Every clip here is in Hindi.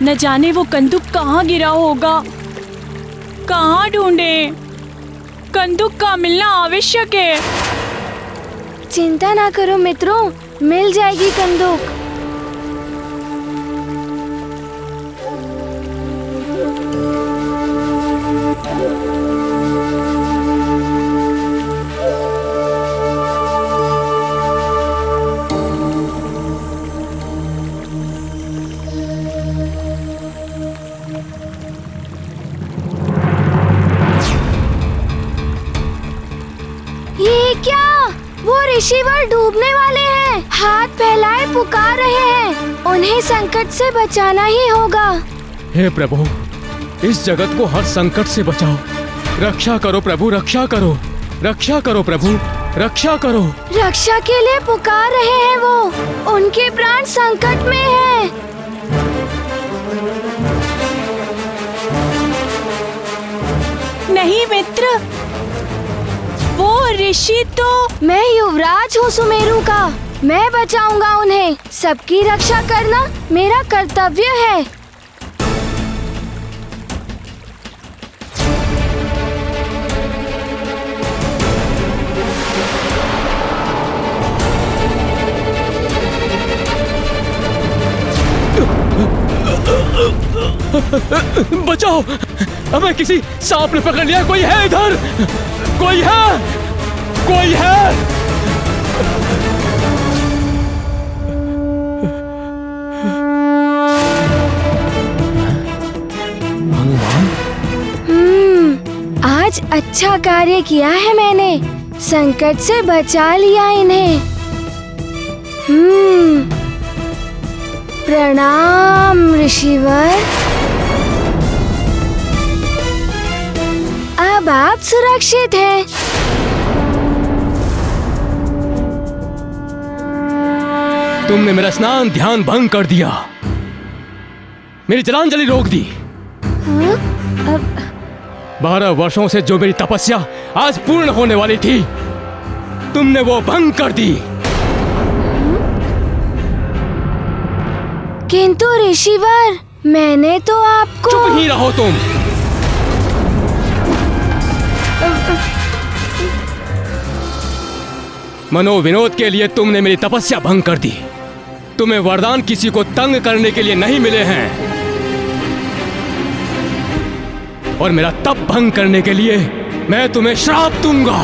न जाने वो कंदुक कहाँ गिरा होगा। कहाँ ढूंढे? कंदुक का मिलना आवश्यक है। चिंता ना करो मित्रों, मिल जाएगी कंदुक। ये क्या? वो ऋषिवर डूबने वाले हैं। हाथ फैलाए पुकार रहे हैं। उन्हें संकट से बचाना ही होगा। हे प्रभु, इस जगत को हर संकट से बचाओ। रक्षा करो प्रभु, रक्षा करो। रक्षा करो प्रभु, रक्षा करो। रक्षा के लिए पुकार रहे हैं वो। उनके प्राण संकट में हैं। नहीं मित्र, वो ऋषि तो मैं युवराज हूँ सुमेरु का। मैं बचाऊंगा उन्हें। सबकी रक्षा करना मेरा कर्तव्य है। बचाओ, हमें किसी सांप ने पकड़ लिया। कोई है इधर? कोई है? कोई है? हनुमान, आज अच्छा कार्य किया है मैंने। संकट से बचा लिया इन्हें। प्रणाम ऋषिवर। अब आप सुरक्षित हैं। तुमने मेरा स्नान ध्यान भंग कर दिया। मेरी जलांजलि रोक दी। 12 वर्षों से जो मेरी तपस्या आज पूर्ण होने वाली थी, तुमने वो भंग कर दी। किंतु ऋषिवर, मैंने तो आपको। चुप ही रहो तुम। मनोविनोद के लिए तुमने मेरी तपस्या भंग कर दी। तुम्हें वरदान किसी को तंग करने के लिए नहीं मिले हैं, और मेरा तप भंग करने के लिए मैं तुम्हें श्राप दूंगा।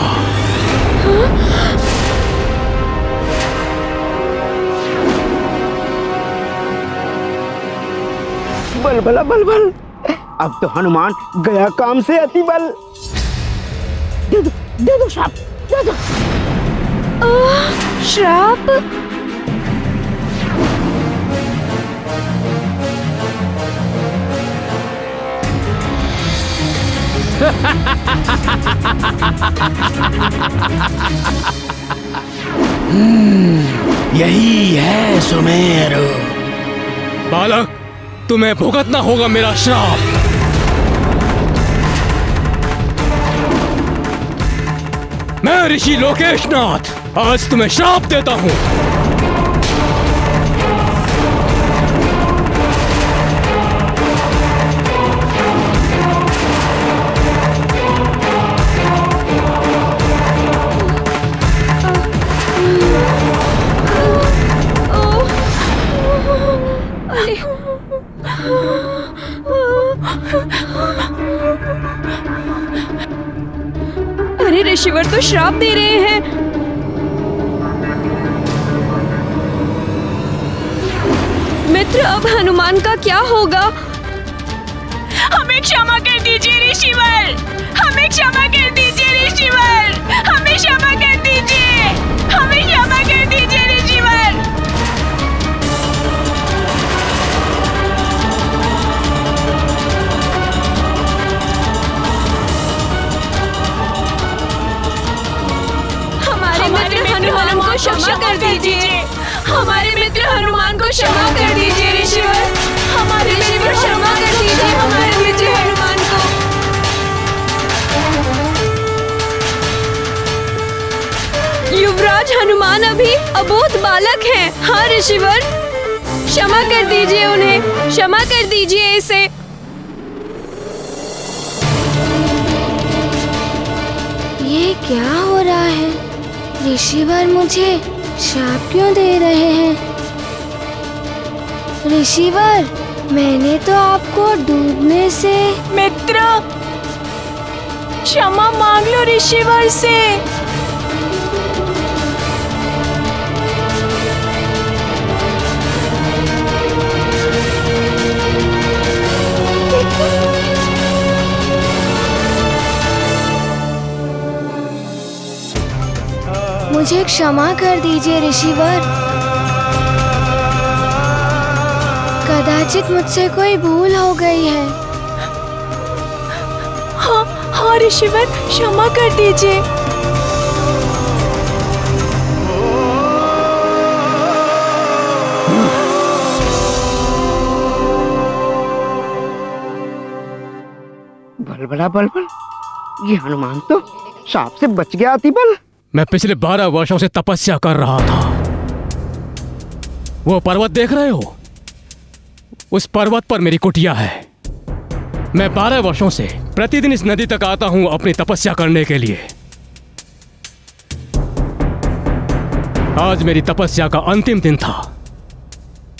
बल भला बल बल। अब तो हनुमान गया काम से अति बल। दे दो श्राप, दे दो। श्राप? यही है सुमेरु। बालक, तुम्हें भुगतना होगा मेरा श्राप। मैं ऋषि लोकेशनाथ आज तुम्हें श्राप देता हूं। अरे ऋषिवर तो श्राप दे रहे हैं। मित्र, अब हनुमान का क्या होगा? हमें क्षमा कर दीजिए ऋषिवर। हमें क्षमा कर दीजिए ऋषिवर। हमें क्षमा कर दीजिए। हमें क्षमा कर दीजिए ऋषिवर। हमारे मित्र हनुमान को क्षमा कर दीजिए। हमारे मित्र हनुमान को क्षमा कर दीजिए ऋषिवर। हमारे मित्र क्षमा कर दीजिए हमारे मित्र हनुमान को। युवराज हनुमान अभी अबोध बालक हैं। हाँ ऋषिवर। क्षमा कर दीजिए उन्हें, क्षमा कर दीजिए इसे। ये क्या हो रहा है? ऋषिवर मुझे श्राप क्यों दे रहे हैं? ऋषिवर, मैंने तो आपको डूबने से। मित्र, क्षमा मांग लो ऋषिवर से। मुझे क्षमा कर दीजिए ऋषिवर। कदाचित मुझसे कोई भूल हो गई है। हाँ ऋषिवर, क्षमा कर दीजिए। बलबला बलबल, ये हनुमान तो सांप से बच गया अतिबल। मैं पिछले 12 वर्षों से तपस्या कर रहा था। वो पर्वत देख रहे हो? उस पर्वत पर मेरी कुटिया है। मैं 12 वर्षों से प्रतिदिन इस नदी तक आता हूं अपनी तपस्या करने के लिए। आज मेरी तपस्या का अंतिम दिन था,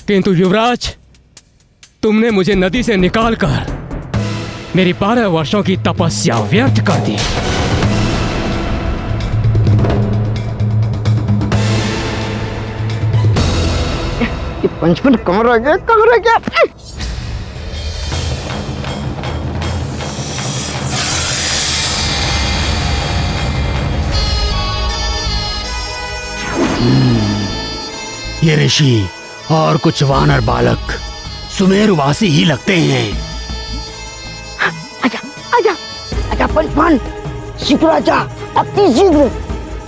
किंतु युवराज, तुमने मुझे नदी से निकालकर मेरी 12 वर्षों की तपस्या व्यर्थ कर दी। ये पंचमन कहाँ रह गया, कहाँ रह गया? ये ऋषि और कुछ वानर बालक सुमेरुवासी ही लगते हैं। आजा आजा आजा पंचमन, शीघ्र आजा, अति शीघ्र।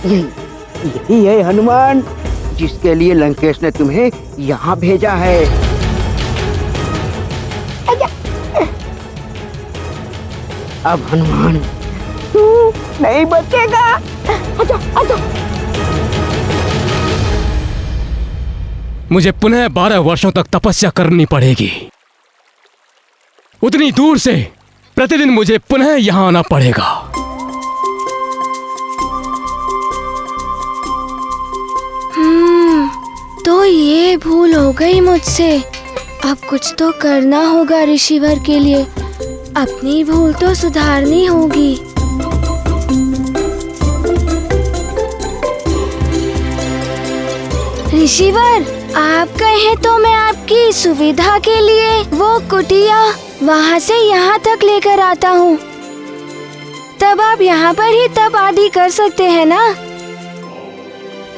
यही है हनुमान जिसके लिए लंकेश ने तुम्हें यहाँ भेजा है। आजा। अब हनुमान तू नहीं बचेगा। आजा आजा। मुझे पुनः 12 वर्षों तक तपस्या करनी पड़ेगी। उतनी दूर से प्रतिदिन मुझे पुनः यहां आना पड़ेगा। तो ये भूल हो गई मुझसे। अब कुछ तो करना होगा ऋषिवर के लिए। अपनी भूल तो सुधारनी होगी। ऋषिवर, आप कहें तो मैं आपकी सुविधा के लिए वो कुटिया वहाँ से यहाँ तक लेकर आता हूँ। तब आप यहाँ पर ही तप आदि कर सकते हैं ना?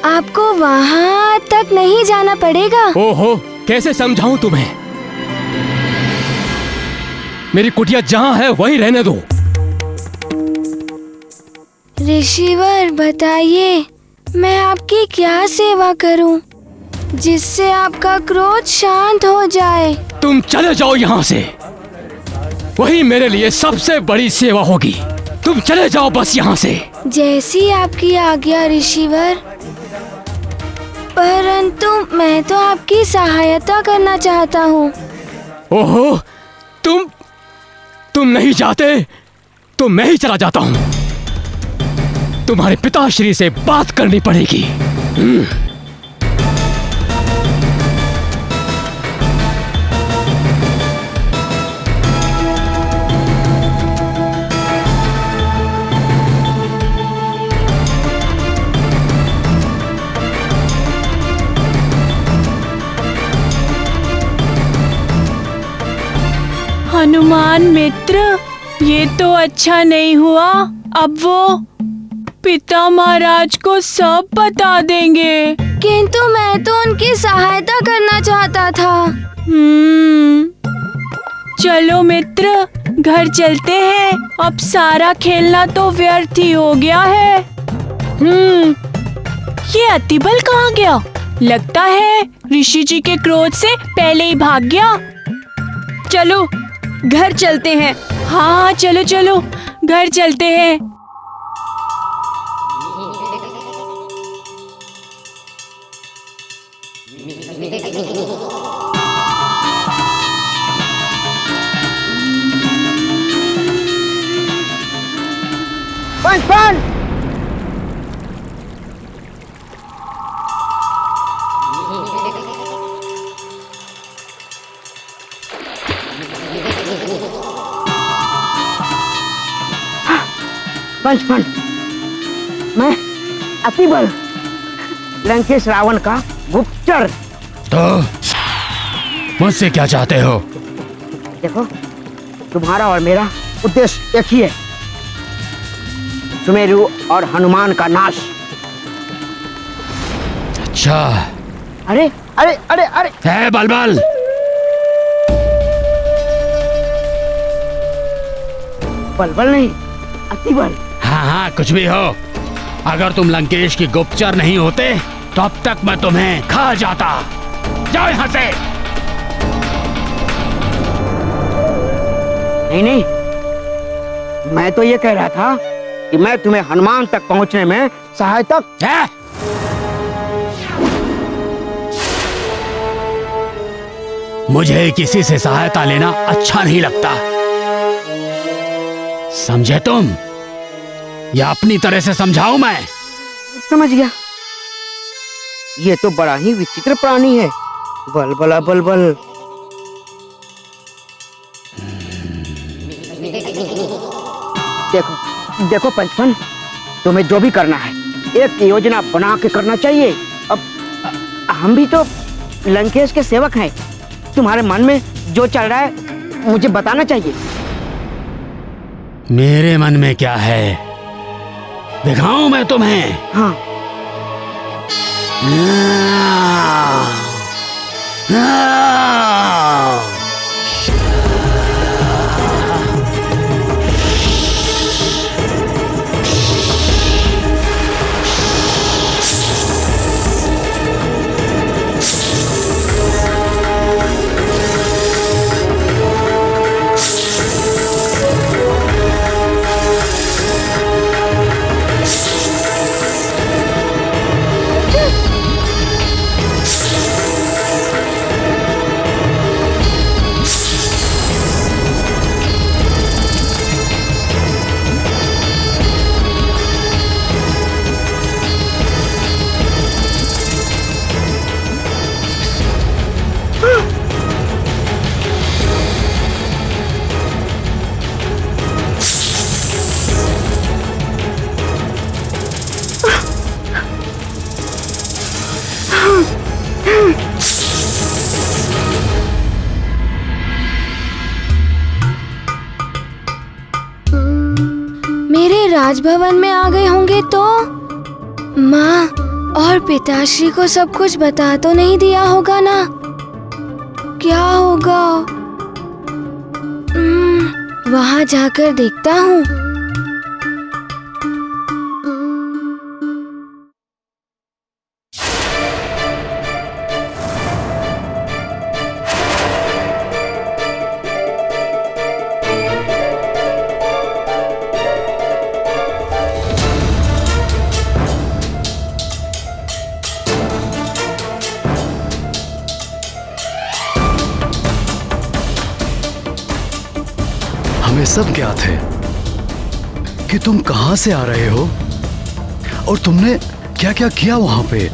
आपको वहाँ तक नहीं जाना पड़ेगा। ओहो, कैसे समझाऊं तुम्हें? मेरी कुटिया जहाँ है वहीं रहने दो। ऋषिवर, बताइए मैं आपकी क्या सेवा करूं जिससे आपका क्रोध शांत हो जाए? तुम चले जाओ यहाँ से, वही मेरे लिए सबसे बड़ी सेवा होगी। तुम चले जाओ बस यहाँ से। जैसी आपकी आज्ञा ऋषिवर, परंतु मैं तो आपकी सहायता करना चाहता हूँ। ओहो, तुम नहीं जाते तो मैं ही चला जाता हूँ। तुम्हारे पिताश्री से बात करनी पड़ेगी। हनुमान मित्र, ये तो अच्छा नहीं हुआ। अब वो पिता महाराज को सब बता देंगे। किंतु मैं तो उनकी सहायता करना चाहता था। चलो मित्र, घर चलते हैं। अब सारा खेलना तो व्यर्थ ही हो गया है। ये अतिबल कहाँ गया? लगता है ऋषि जी के क्रोध से पहले ही भाग गया। चलो घर चलते हैं। हाँ चलो चलो, घर चलते हैं। हनुमान। पंचफन, मैं अतिबल लंकेश रावण का गुप्तचर। तो मुझसे क्या चाहते हो? देखो, तुम्हारा और मेरा उद्देश्य एक ही है, सुमेरु और हनुमान का नाश। अच्छा। अरे अरे अरे अरे है बलबल, बलबल नहीं, अतिबल। हाँ हाँ कुछ भी हो, अगर तुम लंकेश की गुप्तचर नहीं होते तो अब तक मैं तुम्हें खा जाता। जाओ यहाँ से। नहीं नहीं, मैं तो ये कह रहा था कि मैं तुम्हें हनुमान तक पहुंचने में सहायता। है? मुझे किसी से सहायता लेना अच्छा नहीं लगता, समझे तुम? या अपनी तरह से समझाऊं मैं? समझ गया। ये तो बड़ा ही विचित्र प्राणी है, बलबला बलबल। देखो देखो पंचफन, तुम्हें जो भी करना है एक योजना बना के करना चाहिए। अब हम भी तो लंकेश के सेवक हैं, तुम्हारे मन में जो चल रहा है मुझे बताना चाहिए। मेरे मन में क्या है दिखाऊं मैं तुम्हें? हाँ। मेरे राजभवन में आ गए होंगे तो माँ और पिताश्री को सब कुछ बता तो नहीं दिया होगा ना? क्या होगा? वहाँ जाकर देखता हूँ। हमें सब ज्ञात है कि तुम कहां से आ रहे हो और तुमने क्या क्या किया वहां पे।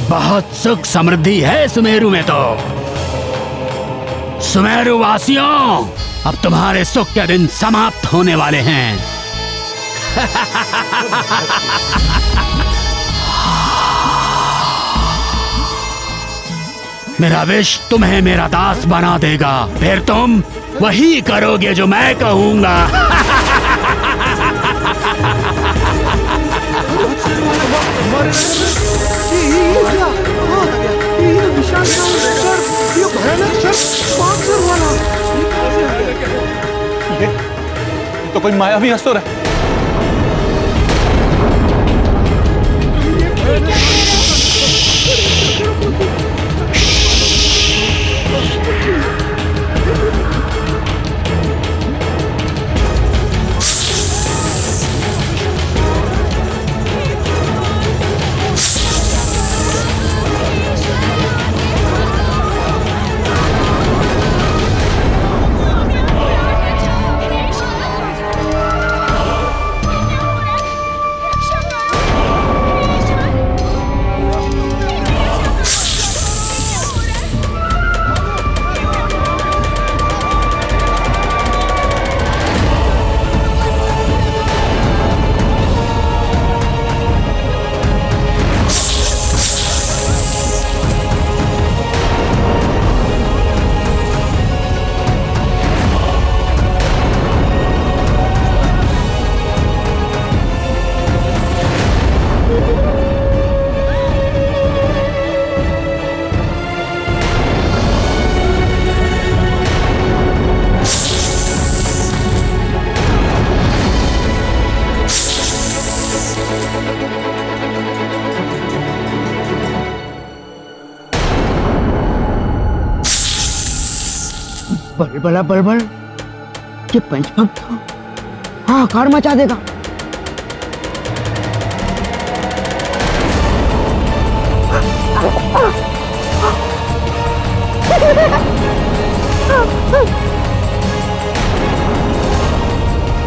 बहुत सुख समृद्धि है सुमेरु में। तो सुमेरु वासियों, अब तुम्हारे सुख के दिन समाप्त होने वाले हैं। मेरा विष तुम्हें मेरा दास बना देगा, फिर तुम वही करोगे जो मैं कहूंगा। तो कोई मायावी असुर है। बड़े बड़ा बलबल, ये पंचभक्त हाहाकार मचा देगा।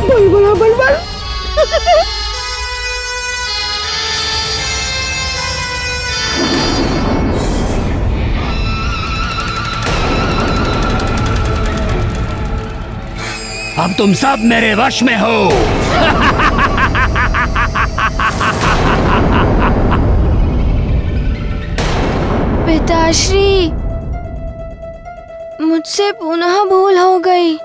बलबला बलबल। अब तुम सब मेरे वश में हो। पिताश्री, मुझसे पुनः भूल हो गई।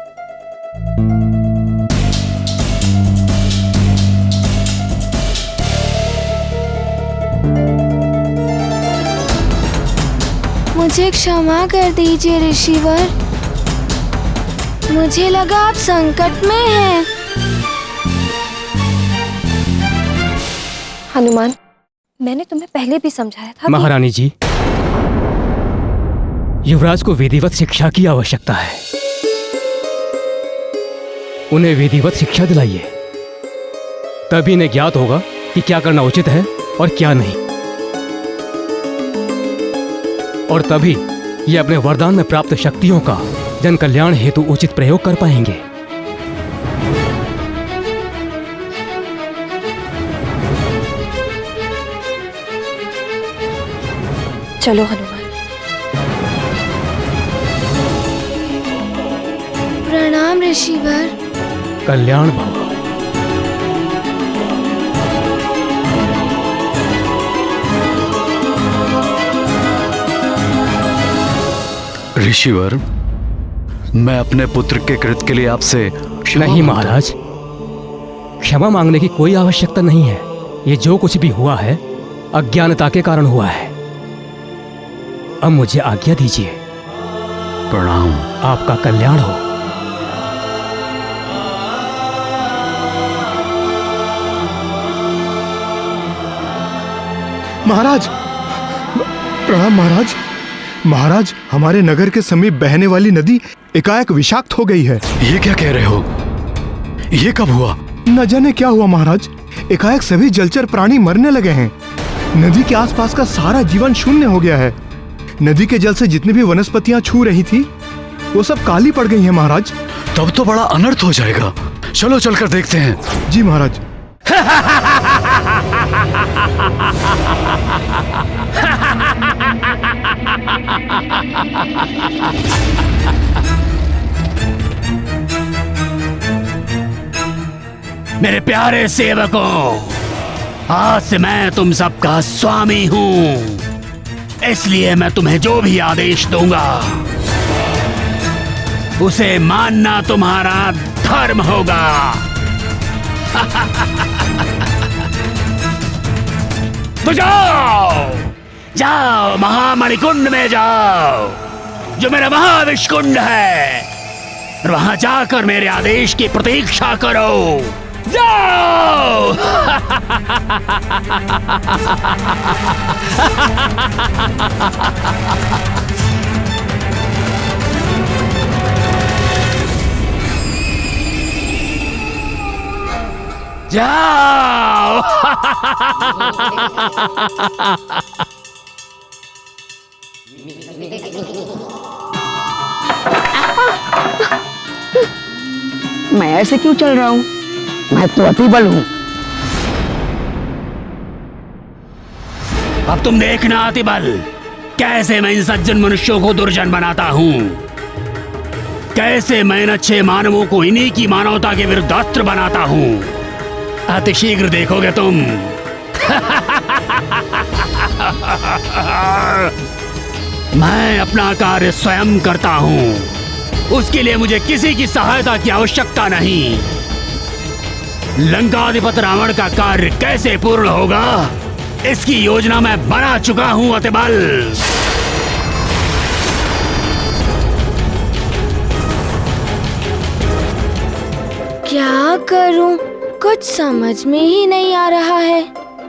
मुझे क्षमा कर दीजिए ऋषिवर। मुझे लगा आप संकट में हैं। हनुमान, मैंने तुम्हें पहले भी समझाया था। महारानी जी, युवराज को विधिवत शिक्षा की आवश्यकता है। उन्हें विधिवत शिक्षा दिलाइए, तभी इन्हें ज्ञात होगा कि क्या करना उचित है और क्या नहीं, और तभी ये अपने वरदान में प्राप्त शक्तियों का जन कल्याण हेतु उचित प्रयोग कर पाएंगे। चलो हनुमान। प्रणाम ऋषिवर। कल्याण भव। ऋषिवर, मैं अपने पुत्र के कृत्य के लिए आपसे नहीं महाराज, क्षमा मांगने की कोई आवश्यकता नहीं है। ये जो कुछ भी हुआ है अज्ञानता के कारण हुआ है। अब मुझे आज्ञा दीजिए। प्रणाम। आपका कल्याण हो। महाराज, प्रणाम महाराज। महाराज, हमारे नगर के समीप बहने वाली नदी एकाएक विषाक्त हो गई है। ये क्या कह रहे हो? ये कब हुआ? न जाने क्या हुआ महाराज, एकाएक सभी जलचर प्राणी मरने लगे हैं। नदी के आसपास का सारा जीवन शून्य हो गया है। नदी के जल से जितनी भी वनस्पतियां छू रही थी वो सब काली पड़ गई हैं महाराज। तब तो बड़ा अनर्थ हो जाएगा। चलो चलकर देखते हैं। जी महाराज। मेरे प्यारे सेवकों, आज से मैं तुम सबका स्वामी हूं, इसलिए मैं तुम्हें जो भी आदेश दूंगा उसे मानना तुम्हारा धर्म होगा। तो जाओ जाओ, महामणिकुंड में जाओ, जो मेरा महाविष्कुंड है, और वहां जाकर मेरे आदेश की प्रतीक्षा करो। जाओ। जाओ। मैं ऐसे क्यों चल रहा हूँ? मैं तो अतिबल हूँ। अब तुम देखना अतिबल, कैसे मैं इन सज्जन मनुष्यों को दुर्जन बनाता हूँ, कैसे मैं इन अच्छे मानवों को इन्हीं की मानवता के विरुद्ध अस्त्र बनाता हूँ। अतिशीघ्र देखोगे तुम। मैं अपना कार्य स्वयं करता हूँ, उसके लिए मुझे किसी की सहायता की आवश्यकता नहीं। लंकाधिपति रावण का कार्य कैसे पूर्ण होगा, इसकी योजना मैं बना चुका हूं अतिबल। क्या करूं? कुछ समझ में ही नहीं आ रहा है।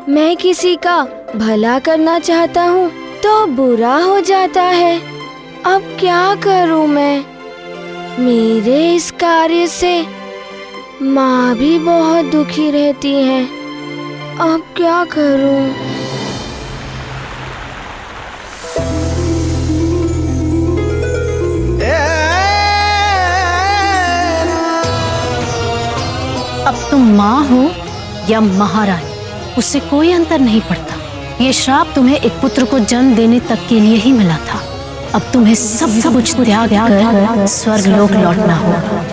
मैं किसी का भला करना चाहता हूं तो बुरा हो जाता है। अब क्या करूं मैं? मेरे इस कार्य से माँ भी बहुत दुखी रहती है। अब क्या करूं? अब तुम माँ हो या महारानी, उससे कोई अंतर नहीं पड़ता। ये श्राप तुम्हें एक पुत्र को जन्म देने तक के लिए ही मिला था। अब तुम्हें सब कुछ त्याग कर स्वर्ग लोक लौटना होगा।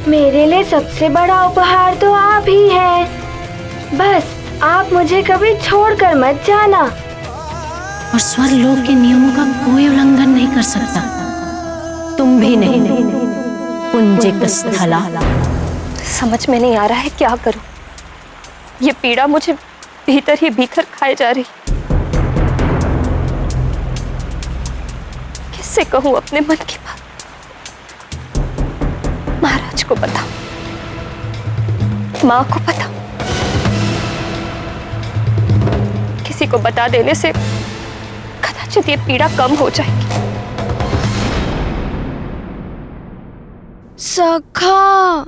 मेरे लिए सबसे बड़ा उपहार तो आप ही हैं। बस आप मुझे कभी छोड़कर मत जाना। और स्वर्ग लोक के नियमों का कोई उल्लंघन नहीं कर सकता, तुम भी नहीं। पुंजिक स्थला। समझ में नहीं आ रहा है क्या करूं। ये पीड़ा मुझे भीतर ही भीतर खाए जा रही। किससे कहूं अपने मन की बात? महाराज को पता, माँ को पता। किसी को बता देने से कदाचित ये पीड़ा कम हो जाएगी। सखा,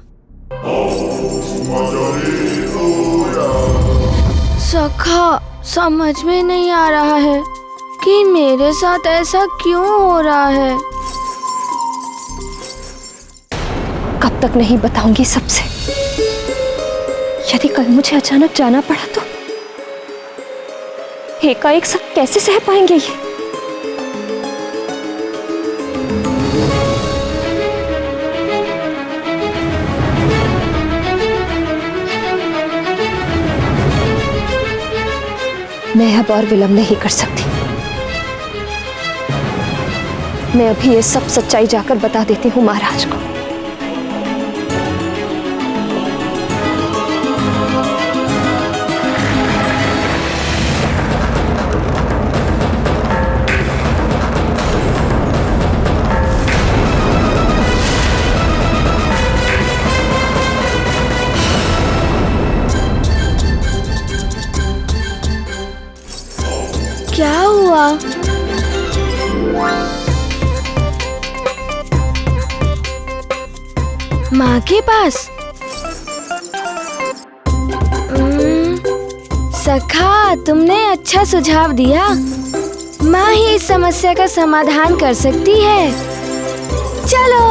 सखा, समझ में नहीं आ रहा है कि मेरे साथ ऐसा क्यों हो रहा है। कब तक नहीं बताऊंगी सबसे। यदि कल मुझे अचानक जाना पड़ा तो एकाएक सब कैसे सह पाएंगे ये? मैं अब और विलंब नहीं कर सकती। मैं अभी ये सब सच्चाई जाकर बता देती हूँ महाराज को। क्या हुआ? माँ के पास? सखा, तुमने अच्छा सुझाव दिया। माँ ही इस समस्या का समाधान कर सकती है। चलो।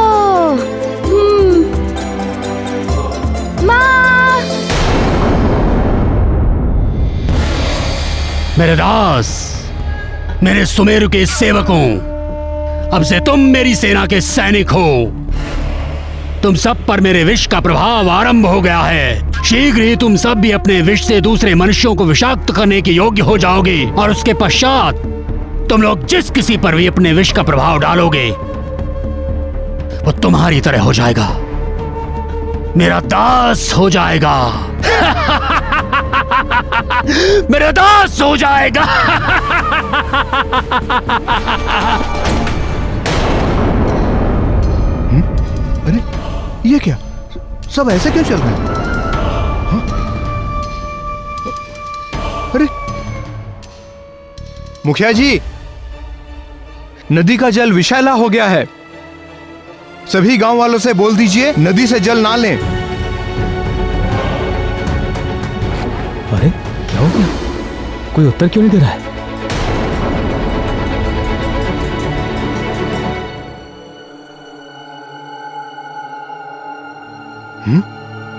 माँ। मेरे दास, मेरे सुमेरु के सेवकों, अब से तुम मेरी सेना के सैनिक हो। तुम सब पर मेरे विष का प्रभाव आरंभ हो गया है। शीघ्र ही तुम सब भी अपने विष से दूसरे मनुष्यों को विषाक्त करने के योग्य हो जाओगे, और उसके पश्चात तुम लोग जिस किसी पर भी अपने विष का प्रभाव डालोगे वो तुम्हारी तरह हो जाएगा, मेरा दास हो जाएगा। मेरा दास हो जाएगा। अरे ये क्या? सब ऐसे क्यों चल रहे हैं? हाँ? अरे मुखिया जी, नदी का जल विषैला हो गया है। सभी गांव वालों से बोल दीजिए नदी से जल ना लें। अरे क्या हो गया? कोई उत्तर क्यों नहीं दे रहा है?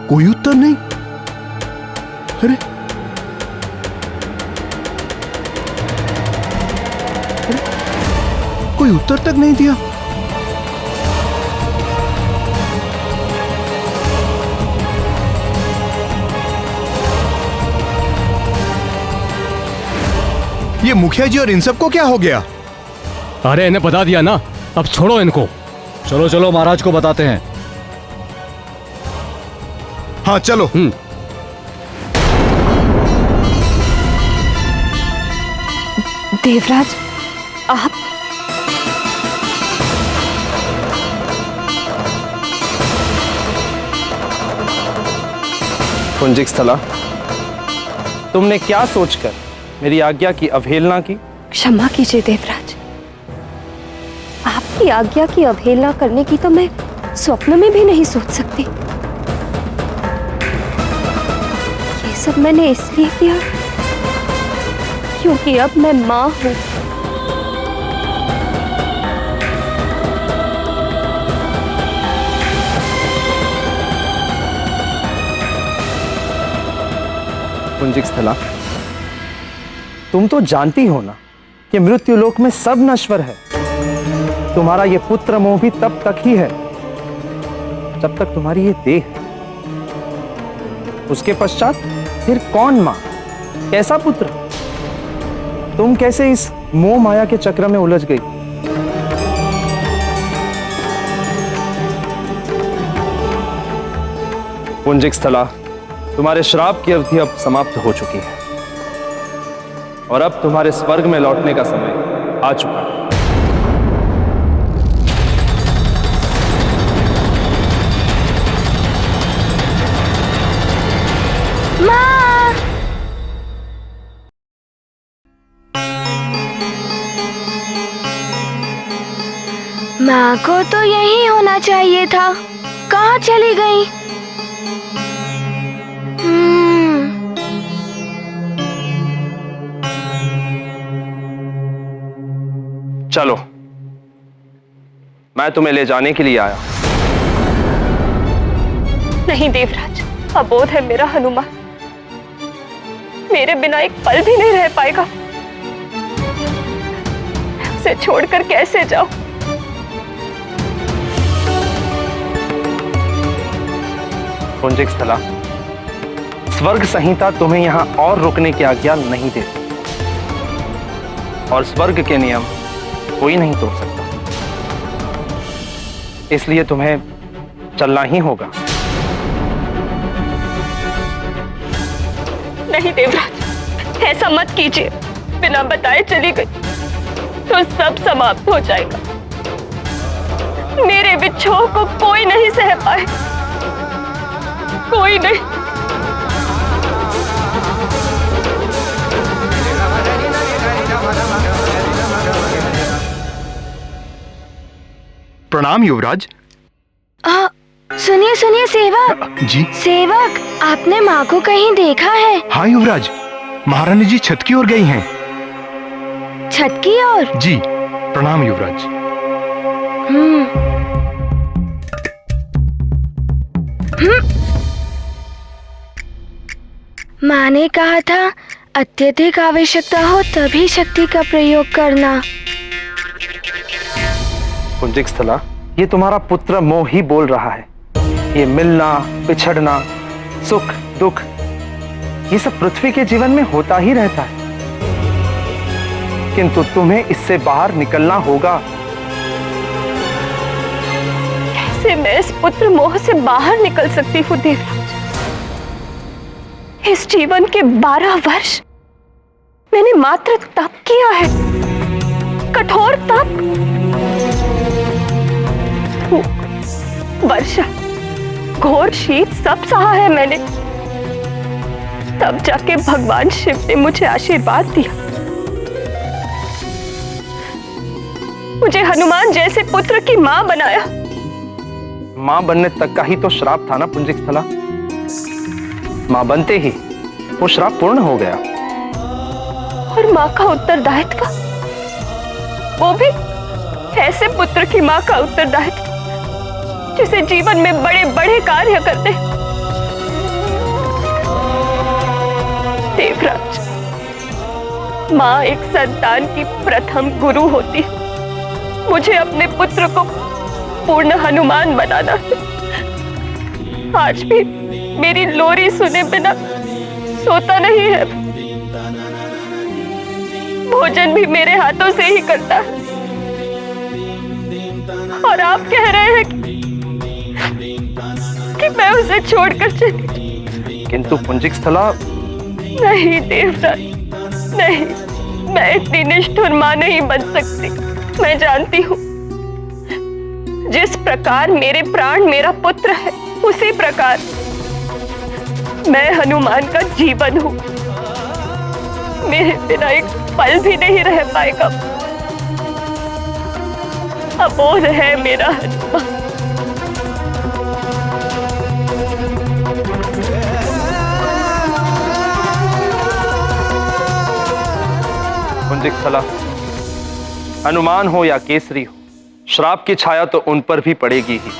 कोई उत्तर नहीं। अरे कोई उत्तर तक नहीं दिया। ये मुखिया जी और इन सबको क्या हो गया? अरे इन्हें बता दिया ना, अब छोड़ो इनको। चलो चलो महाराज को बताते हैं। हाँ चलो। देवराज, आप पुंजिक स्थला, तुमने क्या सोचकर मेरी आज्ञा की अवहेलना की? क्षमा कीजिए देवराज, आप आपकी आज्ञा की अवहेलना करने की तो मैं स्वप्न में भी नहीं सोच सकती। ये सब मैंने इसलिए किया क्योंकि अब मैं माँ हूँ। पुंजिक स्थला, तुम तो जानती हो ना कि मृत्युलोक में सब नश्वर है। तुम्हारा ये पुत्र मोह भी तब तक ही है जब तक तुम्हारी ये देह है। उसके पश्चात फिर कौन मां, कैसा पुत्र? तुम कैसे इस मोह माया के चक्र में उलझ गई? पुंजिक स्थला, तुम्हारे श्राप की अवधि अब समाप्त हो चुकी है और अब तुम्हारे स्वर्ग में लौटने का समय आ चुका है। माँ! माँ को तो यही होना चाहिए था। कहाँ चली गई? चलो, मैं तुम्हें ले जाने के लिए आया। नहीं देवराज, अबोध है मेरा हनुमान, मेरे बिना एक पल भी नहीं रह पाएगा। उसे छोड़कर कैसे जाऊं? पुंजिक स्थला, स्वर्ग संहिता तुम्हें यहां और रुकने की आज्ञा नहीं देती और स्वर्ग के नियम कोई नहीं तोड़ सकता, इसलिए तुम्हें चलना ही होगा। नहीं देवराज, ऐसा मत कीजिए। बिना बताए चली गई तो सब समाप्त हो जाएगा। मेरे विछोह को कोई नहीं सह पाए, कोई नहीं। प्रणाम युवराज। सुनिए सुनिए सेवक। जी सेवक, आपने माँ को कहीं देखा है? हाँ युवराज, महारानी जी छत की ओर गई हैं। छत की ओर? जी, प्रणाम युवराज। माँ ने कहा था अत्यधिक आवश्यकता हो तभी शक्ति का प्रयोग करना। पुंजिक स्थला, ये तुम्हारा पुत्र मोह ही बोल रहा है। ये मिलना, पिछड़ना, सुख दुख, ये सब पृथ्वी के जीवन में होता ही रहता है, किंतु तुम्हें इससे बाहर निकलना होगा। कैसे मैं इस पुत्र मोह से बाहर निकल सकती हूँ देवराज? इस जीवन के 12 वर्ष मैंने मात्र तप किया है, कठोर तप। वर्षा, घोर शीत सब सहा है मैंने, तब जाके भगवान शिव ने मुझे आशीर्वाद दिया। मुझे हनुमान जैसे पुत्र की मां बनाया। मां बनने तक का ही तो श्राप था ना पुंजिक स्थला। मां बनते ही वो श्राप पूर्ण हो गया। और मां का उत्तरदायित्व, वो भी ऐसे पुत्र की मां का उत्तरदायित्व जिसे जीवन में बड़े बड़े कार्य करते। देवराज, मां एक संतान की प्रथम गुरु होती है। मुझे अपने पुत्र को पूर्ण हनुमान बनाना है। आज भी मेरी लोरी सुने बिना सोता नहीं है, भोजन भी मेरे हाथों से ही करता है। और आप कह रहे हैं कि मैं उसे छोड़कर चली। किंतु पुंजिक स्थला, नहीं देवराज, नहीं, मैं इतनी निष्ठुर मां नहीं बन सकती। मैं जानती हूँ जिस प्रकार मेरे प्राण मेरा पुत्र है, उसी प्रकार मैं हनुमान का जीवन हूँ। मेरे बिना एक पल भी नहीं रह पाएगा। अबोध है मेरा हनुमान। पुंजिक स्थला, हनुमान हो या केसरी हो, श्राप की छाया तो उन पर भी पड़ेगी ही,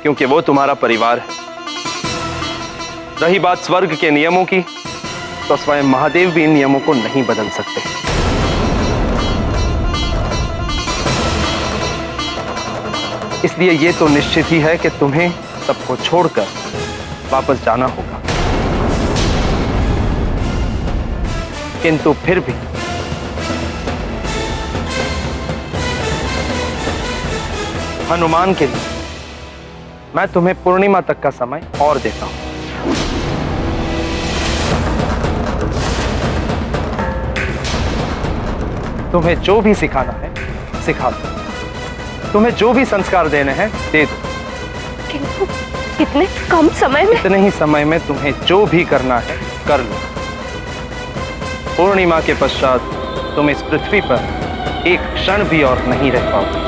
क्योंकि वो तुम्हारा परिवार है। रही बात स्वर्ग के नियमों की, तो स्वयं महादेव भी इन नियमों को नहीं बदल सकते। इसलिए ये तो निश्चित ही है कि तुम्हें सबको छोड़कर वापस जाना होगा। किंतु फिर भी हनुमान के लिए मैं तुम्हें पूर्णिमा तक का समय और देता हूं। तुम्हें जो भी सिखाना है सिखा दो, तुम्हें जो भी संस्कार देने हैं दे दो। किंतु इतने कम समय में? इतने ही समय में तुम्हें जो भी करना है कर लो। पूर्णिमा के पश्चात तुम इस पृथ्वी पर एक क्षण भी और नहीं रह पाओगे।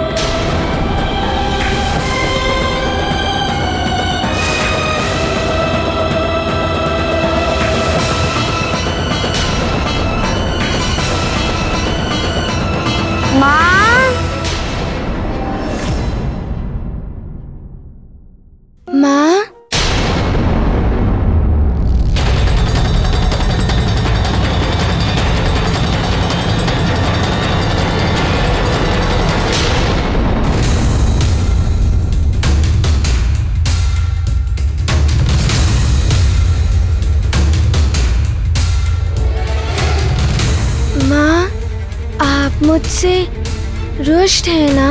माँ, माँ, माँ, आप मुझसे रुष्ट है ना?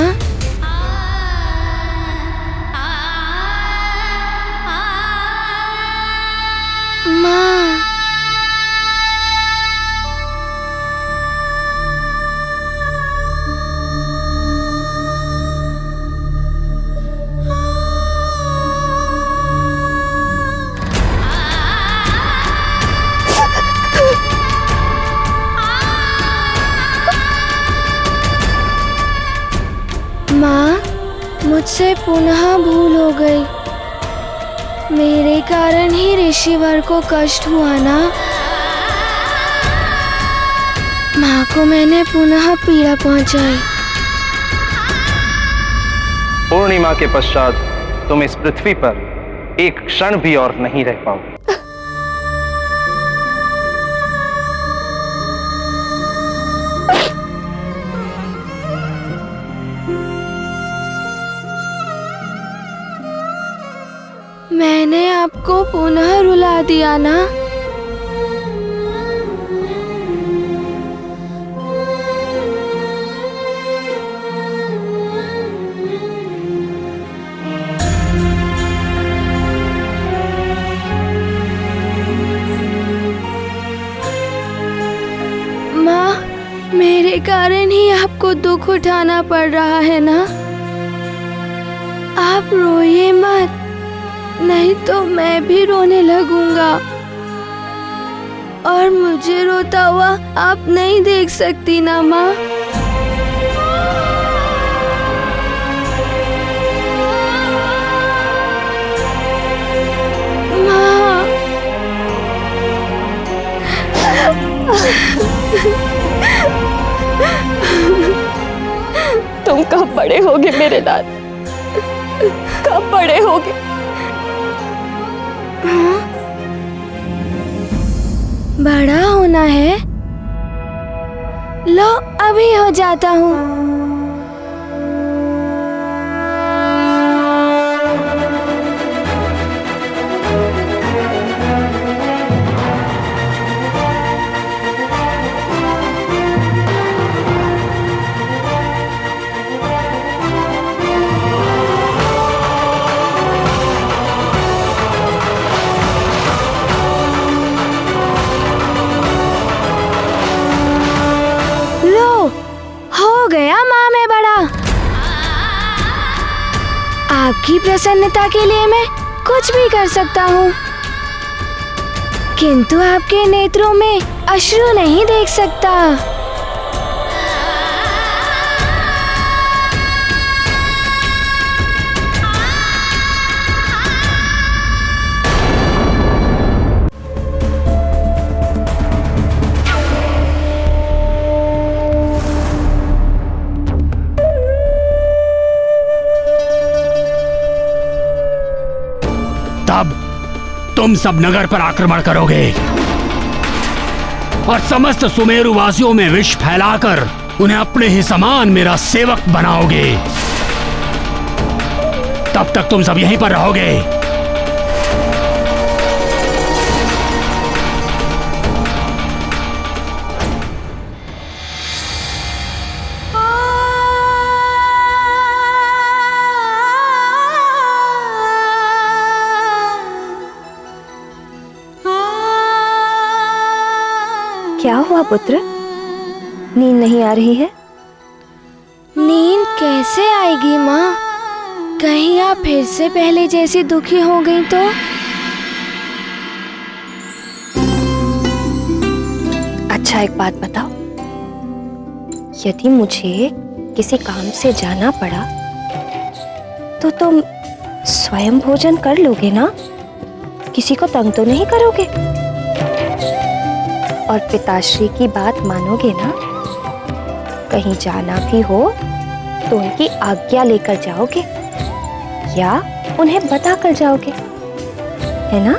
माँ, माँ, मुझसे पुनः भूल हो गई। मेरे कारण ही ऋषिवर को कष्ट हुआ ना? माँ को मैंने पुनः पीड़ा पहुंचाई। पूर्णिमा के पश्चात तुम इस पृथ्वी पर एक क्षण भी और नहीं रह पाओगे। मैंने आपको पुनः रुला दिया ना? माँ, मेरे कारण ही आपको दुख उठाना पड़ रहा है ना? आप रोइए मत, नहीं तो मैं भी रोने लगूंगा और मुझे रोता हुआ आप नहीं देख सकती ना माँ? माँ, तुम कब बड़े होगे मेरे लाल? कब बड़े होगे? हाँ? बड़ा होना है? लो अभी हो जाता हूँ। गया माँ मैं बड़ा। आपकी प्रसन्नता के लिए मैं कुछ भी कर सकता हूँ, किंतु आपके नेत्रों में अश्रु नहीं देख सकता। तब तुम सब नगर पर आक्रमण करोगे और समस्त सुमेरु वासियों में विष फैलाकर उन्हें अपने ही समान मेरा सेवक बनाओगे। तब तक तुम सब यहीं पर रहोगे। क्या हुआ पुत्र? नींद नहीं आ रही है? नींद कैसे आएगी माँ? कहीं आप फिर से पहले जैसी दुखी हो गई तो? अच्छा एक बात बताओ, यदि मुझे किसी काम से जाना पड़ा तो तुम स्वयं भोजन कर लोगे ना? किसी को तंग तो नहीं करोगे? और पिताश्री की बात मानोगे ना? कहीं जाना भी हो तो उनकी आज्ञा लेकर जाओगे या उन्हें बता कर जाओगे, है ना?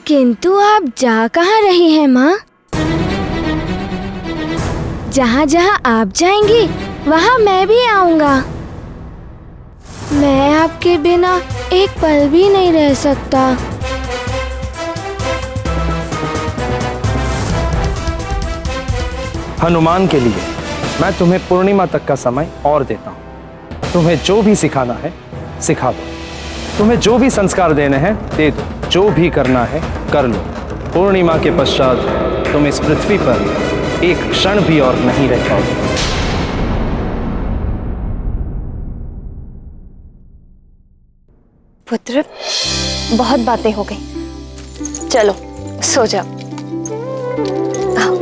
किंतु आप जा कहाँ रही हैं माँ? जहाँ जहाँ आप जाएंगी वहाँ मैं भी आऊंगा। मैं आपके बिना एक पल भी नहीं रह सकता। हनुमान के लिए मैं तुम्हें पूर्णिमा तक का समय और देता हूँ। तुम्हें जो भी सिखाना है सिखा दो, तुम्हें जो भी संस्कार देने हैं दे दो, जो भी करना है कर लो। पूर्णिमा के पश्चात तुम इस पृथ्वी पर एक क्षण भी और नहीं रह पाओगे। पुत्र, बहुत बातें हो गई, चलो सो जाओ। आओ।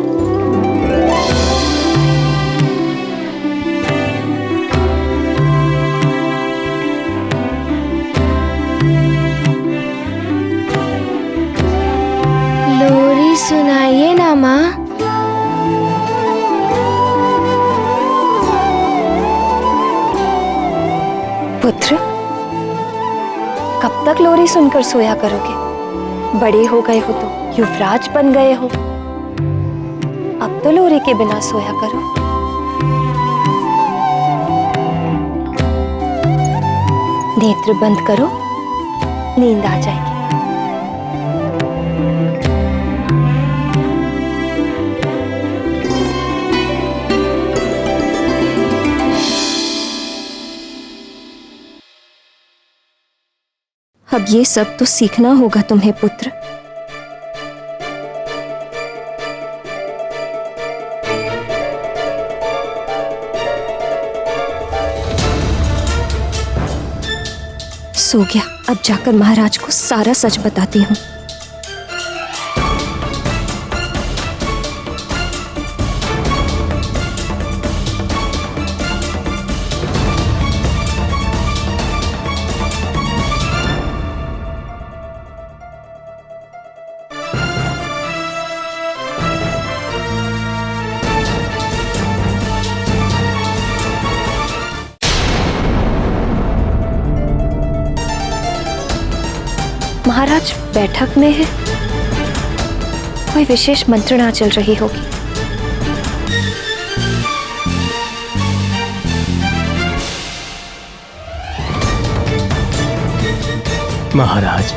लोरी सुनाइए ना माँ। पुत्र, कब तक लोरी सुनकर सोया करोगे? बड़े हो गए हो तो युवराज बन गए हो, अब तो लोरी के बिना सोया करो। नेत्र बंद करो, नींद आ जाएगी। अब ये सब तो सीखना होगा तुम्हें पुत्र। सो गया, अब जाकर महाराज को सारा सच बताती हूँ। महाराज बैठक में है, कोई विशेष मंत्रणा चल रही होगी। महाराज,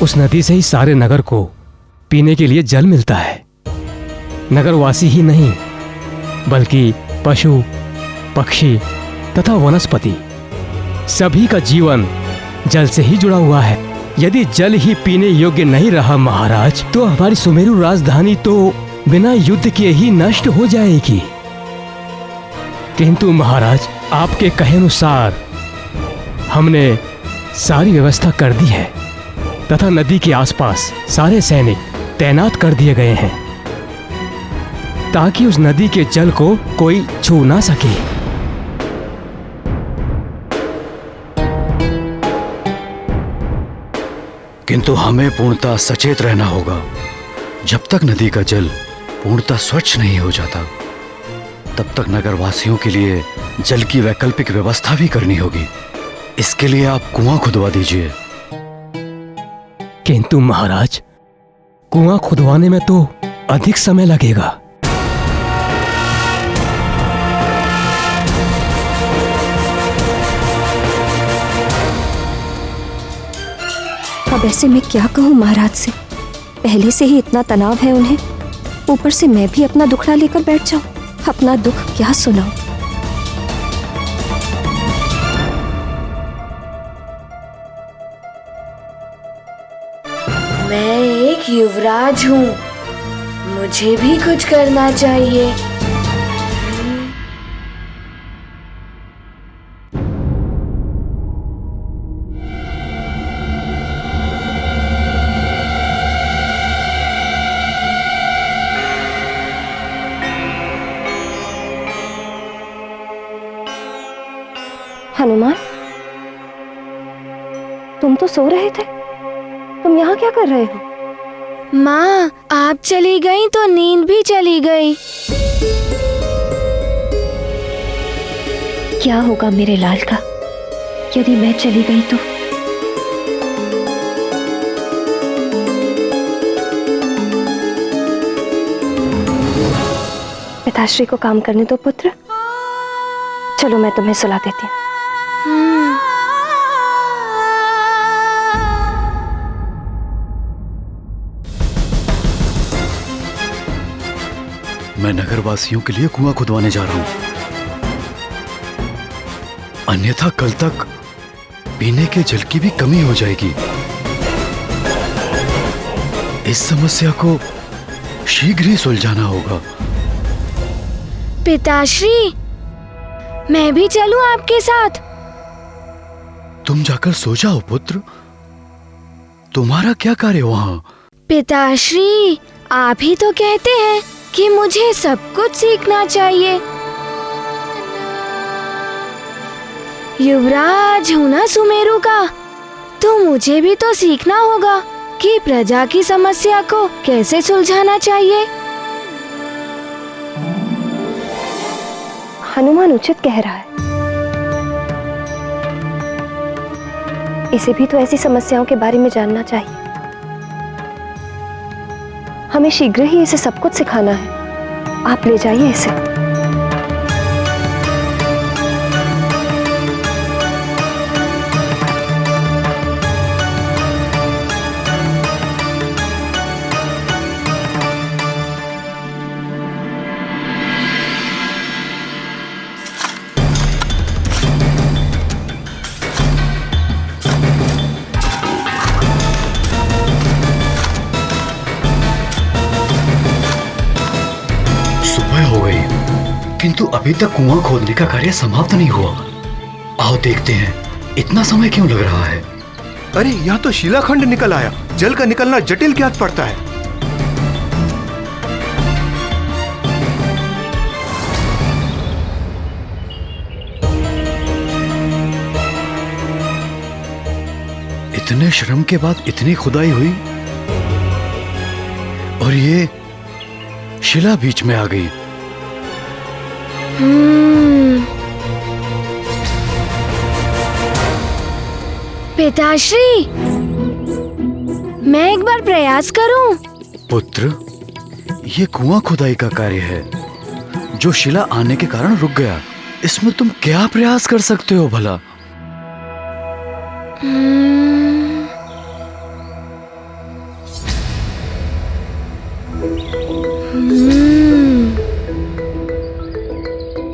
उस नदी से ही सारे नगर को पीने के लिए जल मिलता है। नगरवासी ही नहीं बल्कि पशु, पक्षी तथा वनस्पति सभी का जीवन जल से ही जुड़ा हुआ है। यदि जल ही पीने योग्य नहीं रहा महाराज, तो हमारी सुमेरु राजधानी तो बिना युद्ध के ही नष्ट हो जाएगी। किंतु महाराज, आपके कहे अनुसार हमने सारी व्यवस्था कर दी है तथा नदी के आसपास सारे सैनिक तैनात कर दिए गए हैं ताकि उस नदी के जल को कोई छू ना सके। किंतु हमें पूर्णतः सचेत रहना होगा। जब तक नदी का जल पूर्णतः स्वच्छ नहीं हो जाता तब तक नगरवासियों के लिए जल की वैकल्पिक व्यवस्था भी करनी होगी। इसके लिए आप कुआं खुदवा दीजिए। किंतु महाराज, कुआं खुदवाने में तो अधिक समय लगेगा। अब ऐसे मैं क्या कहूँ महाराज से? पहले से ही इतना तनाव है उन्हें, ऊपर से मैं भी अपना दुखड़ा लेकर बैठ जाऊं। अपना दुख क्या सुनाऊं? मैं एक युवराज हूँ, मुझे भी कुछ करना चाहिए। हनुमान, तुम तो सो रहे थे, तुम यहाँ क्या कर रहे हो? माँ, आप चली गई तो नींद भी चली गई। क्या होगा मेरे लाल का यदि मैं चली गई तो? पिताश्री को काम करने दो पुत्र। चलो मैं तुम्हें सुला देती हूँ। मैं नगरवासियों के लिए कुआं खुदवाने जा रहा हूं, अन्यथा कल तक पीने के जल की भी कमी हो जाएगी। इस समस्या को शीघ्र ही सुलझाना होगा। पिताश्री, मैं भी चलूं आपके साथ? तुम जाकर सो जाओ पुत्र, तुम्हारा क्या कार्य वहां? पिताश्री, आप ही तो कहते हैं कि मुझे सब कुछ सीखना चाहिए। युवराज हूं ना सुमेरु का, तो मुझे भी तो सीखना होगा कि प्रजा की समस्या को कैसे सुलझाना चाहिए। हनुमान उचित कह रहा है, इसे भी तो ऐसी समस्याओं के बारे में जानना चाहिए। हमें शीघ्र ही इसे सब कुछ सिखाना है। आप ले जाइए इसे। किंतु अभी तक कुआं खोदने का कार्य समाप्त नहीं हुआ। आओ देखते हैं, इतना समय क्यों लग रहा है? अरे यहाँ तो शिलाखंड निकल आया। जल का निकलना जटिल क्या पड़ता है? इतने श्रम के बाद इतनी खुदाई हुई और ये शिला बीच में आ गई। पिताश्री, मैं एक बार प्रयास करूं? पुत्र, ये कुआं खुदाई का कार्य है जो शिला आने के कारण रुक गया। इसमें तुम क्या प्रयास कर सकते हो भला?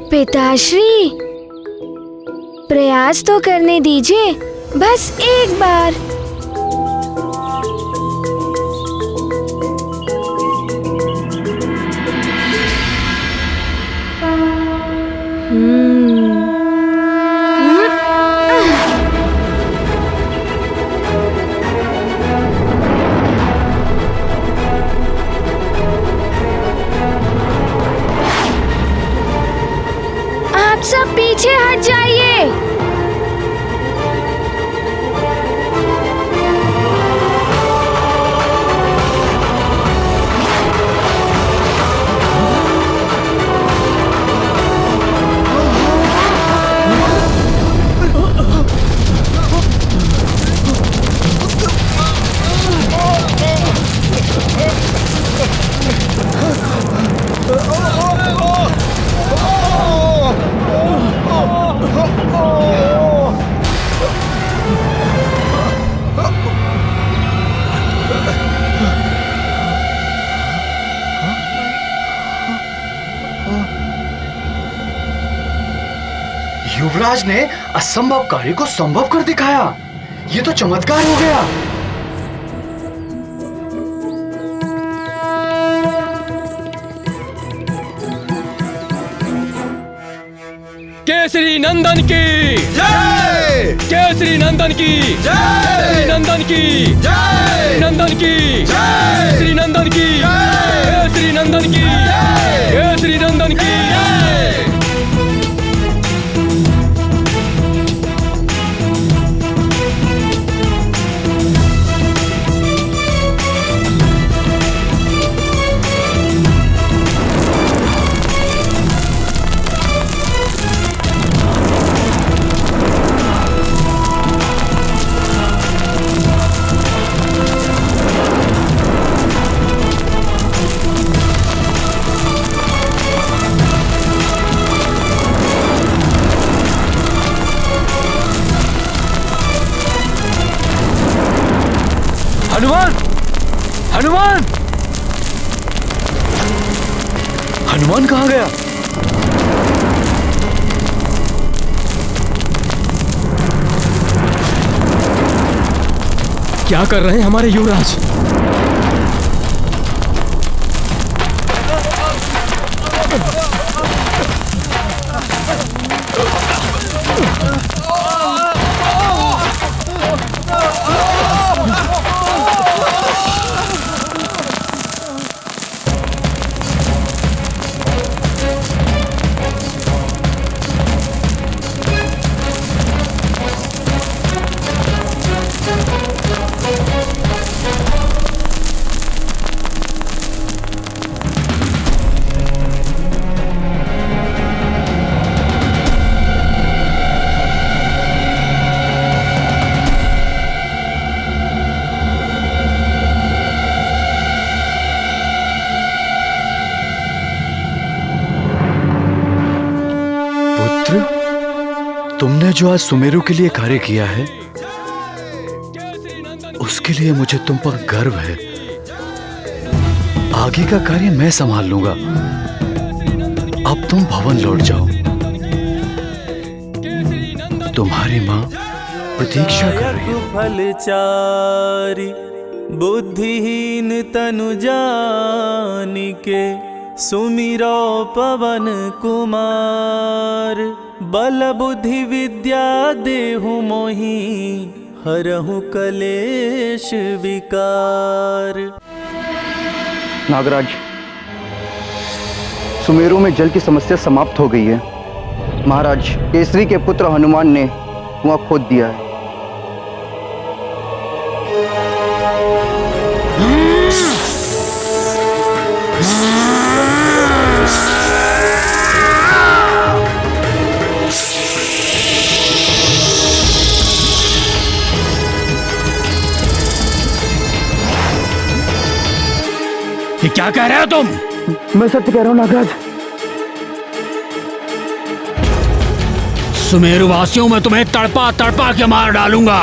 पिताश्री, प्रयास तो करने दीजिए, बस एक बार। आप सब पीछे हट जाइए। युवराज ने असंभव कार्य को संभव कर दिखाया। ये तो चमत्कार हो गया। केसरी नंदन की जय! केसरी नंदन की जय! नंदन की जय! नंदन की जय! श्री नंदन की जय! केसरी नंदन की जय! केसरी नंदन की जय! हनुमान! हनुमान! हनुमान कहाँ गया? क्या कर रहे हैं हमारे युवराज? तुमने जो आज सुमेरु के लिए कार्य किया है, उसके लिए मुझे तुम पर गर्व है। आगे का कार्य मैं संभाल लूंगा। अब तुम भवन लौट जाओ। तुम्हारी माँ प्रतीक्षा कर रही है। फलचारी बुद्धिहीन तनु जानिके सुमिरो पवन कुमार। बल बुद्धि विद्या देहु मोहि हरहु कलेश विकार। नागराज, सुमेरु में जल की समस्या समाप्त हो गई है। महाराज, केसरी के पुत्र हनुमान ने कुआं खोद दिया है। ये क्या कह रहे हो तुम? मैं सत्य कह रहा हूं नागराज। सुमेरु वासियों में तुम्हें तड़पा तड़पा के मार डालूंगा।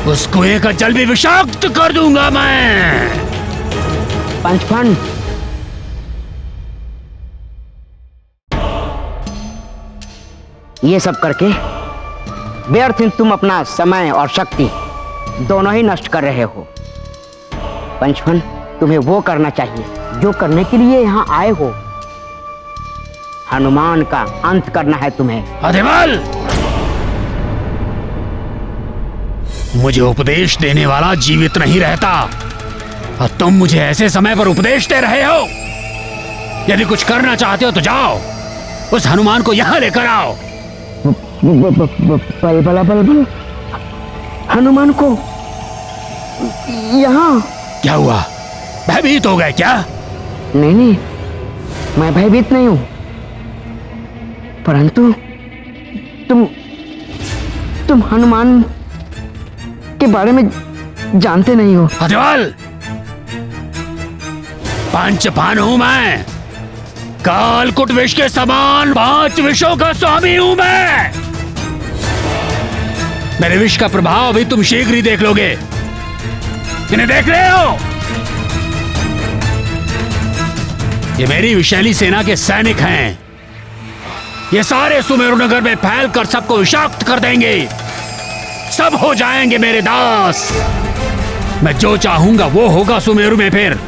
उस कुएं का जल भी विषाक्त कर दूंगा मैं। पंचफन, ये सब करके व्यर्थ तुम अपना समय और शक्ति दोनों ही नष्ट कर रहे हो। पंचफन, तुम्हें वो करना चाहिए जो करने के लिए यहाँ आए हो। हनुमान का अंत करना है तुम्हें। अधिबल, मुझे उपदेश देने वाला जीवित नहीं रहता और तुम मुझे ऐसे समय पर उपदेश दे रहे हो। यदि कुछ करना चाहते हो तो जाओ, उस हनुमान को यहाँ लेकर आओ। बल हनुमान को यहाँ? क्या हुआ, भयभीत हो गए क्या? नहीं, मैं भयभीत नहीं हूँ, परंतु तुम हनुमान के बारे में जानते नहीं हो। अधिबल, पंचफन हूं मैं। कालकुट विष के समान 5 विषों का स्वामी हूं मैं। मेरे विष का प्रभाव भी तुम शीघ्र ही देख लोगे। इन्हें देख रहे हो? ये मेरी विषैली सेना के सैनिक हैं। ये सारे सुमेरु नगर में फैलकर सबको विषाक्त कर देंगे। सब हो जाएंगे मेरे दास। मैं जो चाहूंगा वो होगा सुमेरु में। फिर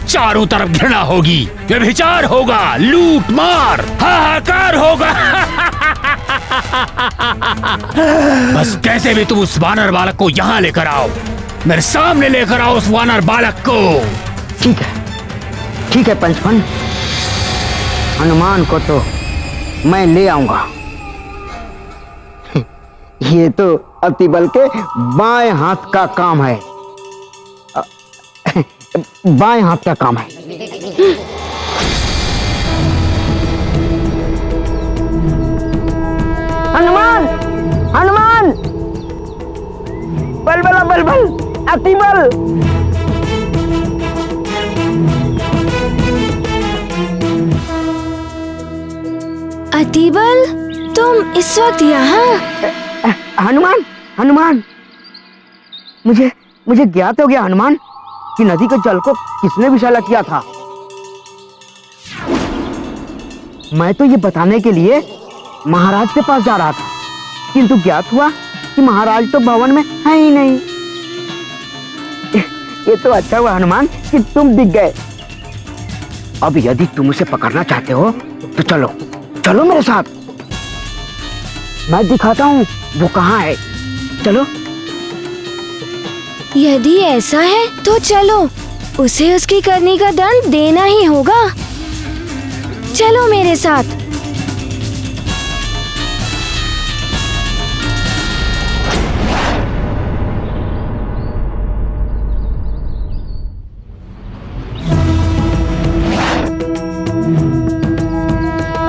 चारों तरफ घृणा होगी, व्यभिचार होगा, लूट मार, हाहाकार होगा। बस कैसे भी तुम उस वानर बालक को यहाँ लेकर आओ, मेरे सामने लेकर आओ उस वानर बालक को। ठीक है पंचफन, हनुमान को तो मैं ले आऊंगा। ये तो अतिबल के बाएं हाथ का काम है, बाएं हाथ का काम है। हनुमान, हनुमान, बलबला बलबल, अतिबल। अतिबल, तुम इस वक्त यहाँ? हनुमान, हनुमान, मुझे ज्ञात हो गया हनुमान कि नदी के जल को किसने विषैला किया था। मैं तो ये बताने के लिए महाराज के पास जा रहा था, किंतु ज्ञात हुआ कि महाराज तो भवन में है ही नहीं। ये तो अच्छा हुआ हनुमान कि तुम दिख गए। अब यदि तुम उसे पकड़ना चाहते हो तो चलो चलो मेरे साथ, मैं दिखाता हूँ वो कहाँ है। चलो। यदि ऐसा है तो चलो, उसे उसकी करनी का दंड देना ही होगा। चलो मेरे साथ।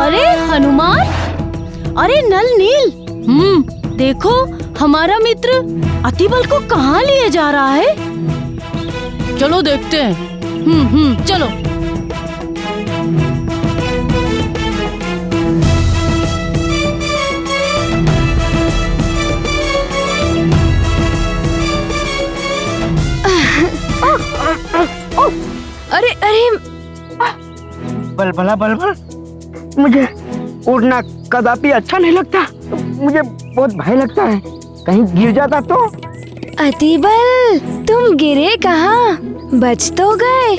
अरे हनुमान, अरे नल नील, देखो हमारा मित्र अतिबल को कहाँ लिए जा रहा है। चलो देखते हैं। चलो। अरे अरे, बलबला बलबल, मुझे उड़ना कदापि अच्छा नहीं लगता। मुझे बहुत भय लगता है, कहीं गिर जाता तो। अतिबल, तुम गिरे कहाँ? बच तो गए।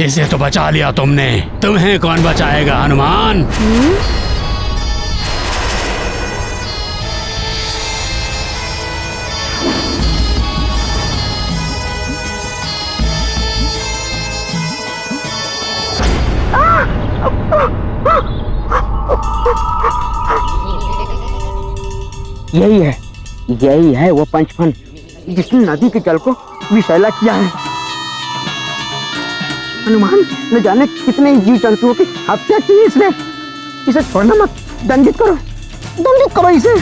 इसे तो बचा लिया तुमने, तुम्हें कौन बचाएगा हनुमान? यही है वो पंचफन जिसने नदी के जल को विषैला किया है। हनुमान, न जाने कितने जीव जंतुओं की हत्या की इसने। इसे छोड़ना मत, दंडित करो इसे।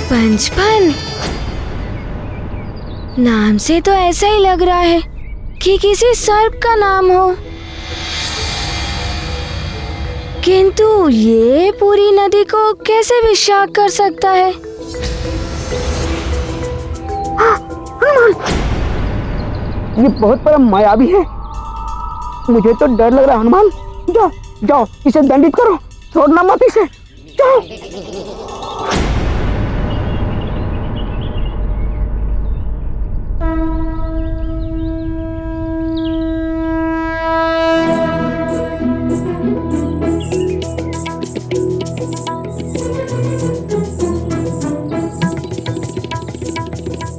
पंचफन, नाम से तो ऐसा ही लग रहा है कि किसी सर्प का नाम हो, किंतु ये पूरी नदी को कैसे विषाक्त कर सकता है? ये बहुत बड़ा मायावी है। मुझे तो डर लग रहा है हनुमान। जाओ जाओ, इसे दंडित करो, छोड़ना मत इसे। जाओ।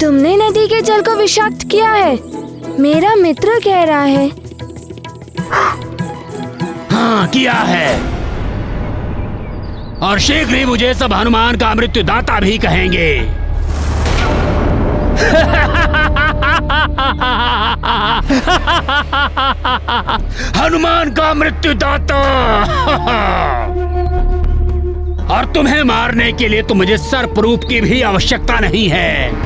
तुमने नदी के जल को विषाक्त किया है, मेरा मित्र कह रहा है। हाँ, किया है, और शीघ्र ही मुझे सब हनुमान का मृत्युदाता भी कहेंगे। हनुमान का मृत्युदाता। और तुम्हें मारने के लिए तो मुझे सर्प रूप की भी आवश्यकता नहीं है।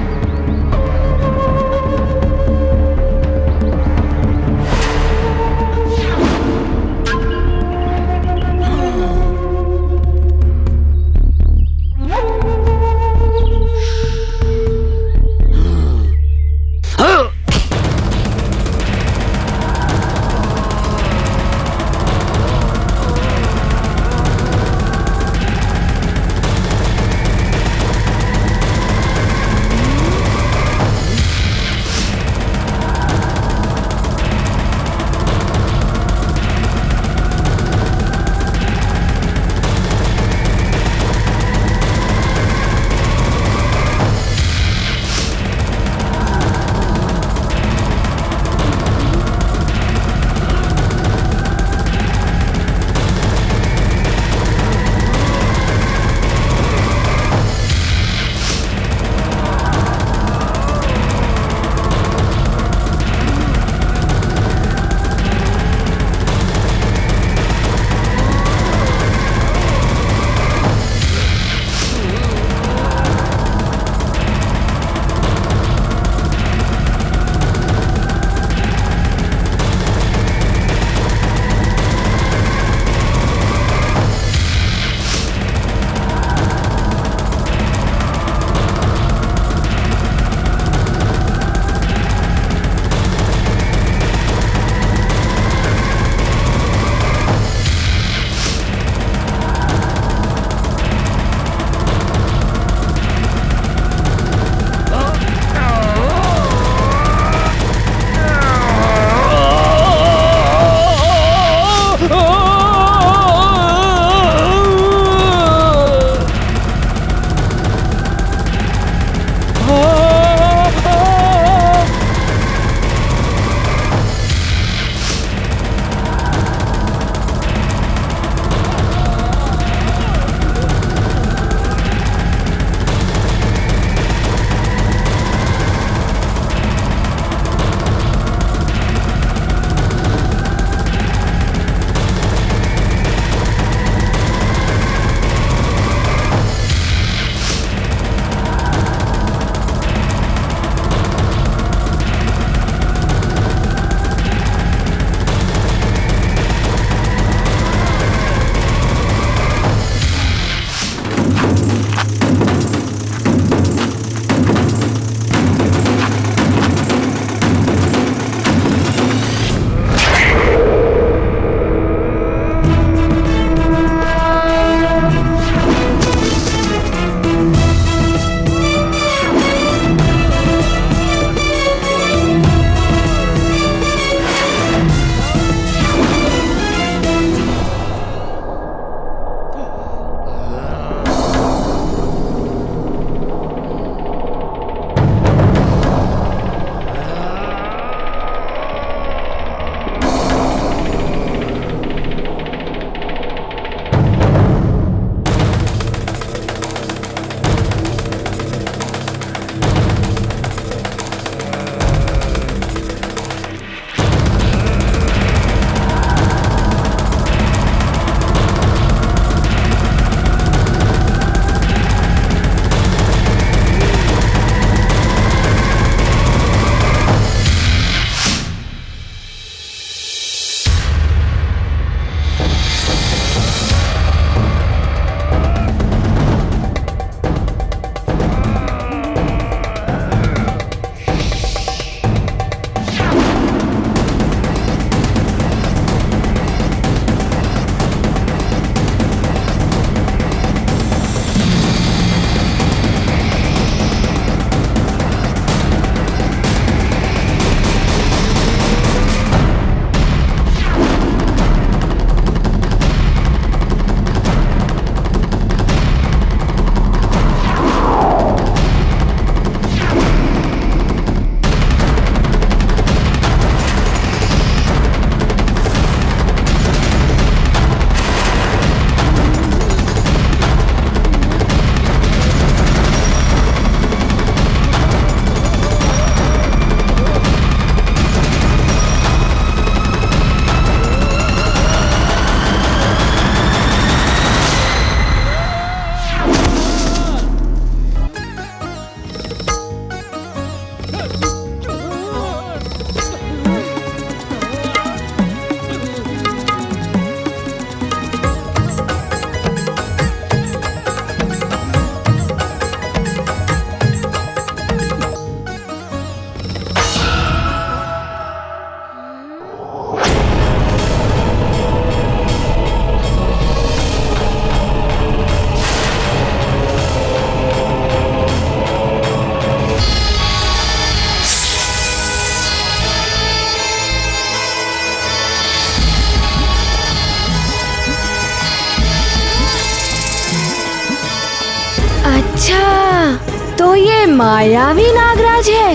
मायावी नागराज है,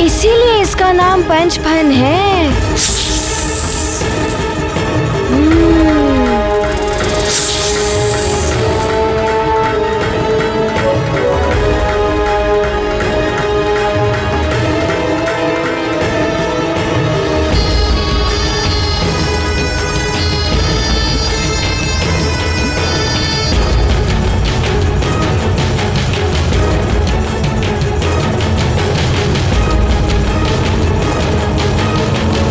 इसीलिए इसका नाम पंचफन है।